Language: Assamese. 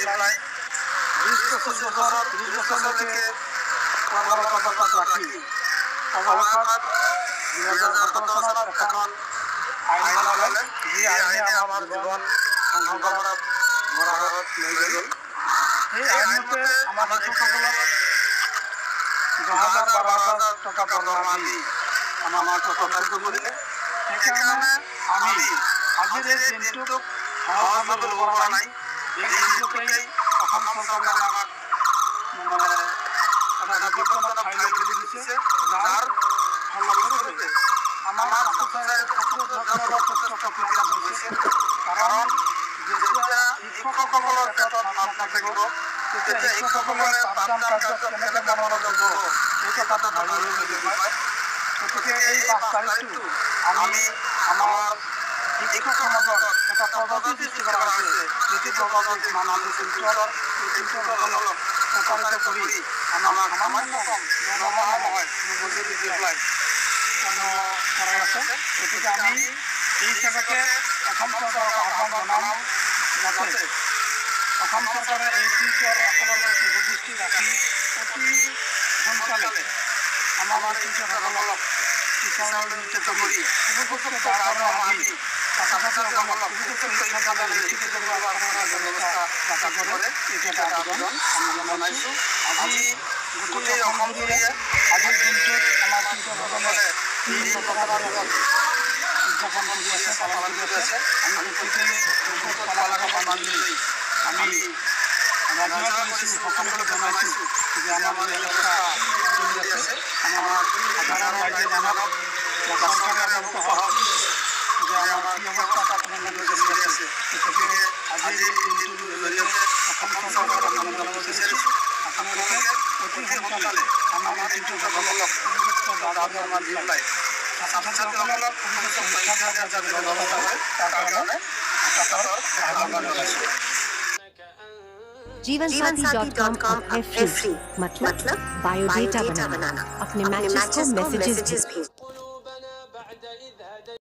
প্রায় 20-25 বছর 30 বছর থেকে কর্মরত রাখি অবকাশ 2017 সালত এখন আইন বানালে যে আইনে আমার জীবন সংগ্রাম বরাবর লৈ গ'ল এই আইনমতে আমাৰ শিক্ষকসকলক 10,000-12,000 টাকা দৰমহা দি আমাৰ তথাকথিত কৰিলে সেইকাৰণে আমি আজিৰ এই দিনটোক সহজভাৱে ল'ব পৰা নাই এই দিনটোকেই অসম চৰকাৰে আমাক এটা বিপদজনক ঠাইলৈ ঠেলি দিছে যাৰ ফলস্বৰূপে আমাৰ ছাত্ৰ-ছাত্ৰীসকলৰ যথেষ্ট প্ৰক্ৰিয়া হৈছে কাৰণ যেতিয়া শিক্ষকসকলৰ পেটত ভাত নাথাকিব তেতিয়া শিক্ষকসকলে পাঠদান কাৰ্যত কেনেকৈ মনোযোগ দিব এই কথাটো ভাবিবলৈ পায় গতিকে এই 5 তাৰিখটো আমি আমাৰ শিক্ষক সমাজত এটা প্ৰগতি সৃষ্টি কৰা হৈছে যিটো প্ৰগতি মানৱ চিন্তাসকলক প্ৰচাৰিত কৰি আমাক সামান্য দৰমহা নহয় মজুৰি দিবলৈ কৰা আছে গতিকে আমি এই হিচাপতে অসম চৰকাৰক আহ্বান জনাম যাতে অসম চৰকাৰে এই টিচাৰসকলৰ প্ৰতি দৃষ্টি ৰাখি অতি সোনকালে আমাৰ টিচাৰসকলক টিচাৰৰ নিযুক্ত কৰি উপযুক্ত দৰমহা দি ছাত্ৰ-ছাত্ৰীসকলক উপযুক্ত শিক্ষাদানৰ নিশ্চিত কৰাৰ ব্যৱস্থা যাতে কৰে এইটো এটা আবেদন আমি জনাইছোঁ আজি গোটেই অসমজুৰি আজিৰ দিনটোত আমাৰ টিচাৰসকলে এই উদযাপন কৰি আছে পালন কৰি আছে আমি গোটেই পালন মানি আমি ৰাজহুৱা কৰিছোঁ সকলোকে জনাইছোঁ যে আমাৰ ব্যৱস্থা চলি আছে আমাৰ সাধাৰণ ৰাইজে জানক চৰকাৰে আপোনালোকক সহজ যে আমাৰ কি অৱস্থাত আপোনালোকে চলি আছে গতিকে আজিৰ দিনটোৰ জৰিয়তে অসম চৰকাৰক আমি জনাব বিচাৰিছোঁ আপোনালোকে অতি সোনকালে আমাৰ টিচাৰসকলক উপযুক্ত দৰমহা দি পেলাই ছাত্ৰ-ছাত্ৰীসকলক উপযুক্ত শিক্ষা দিয়াৰ যাতে ব্যৱস্থা হয় তাৰ কাৰণে আহ্বান জনাইছোঁ। जीवनसाथी.com अब है फ्री मतलब बायोडेटा बनाना अपने मैचेस को मैसेजेस भेजना।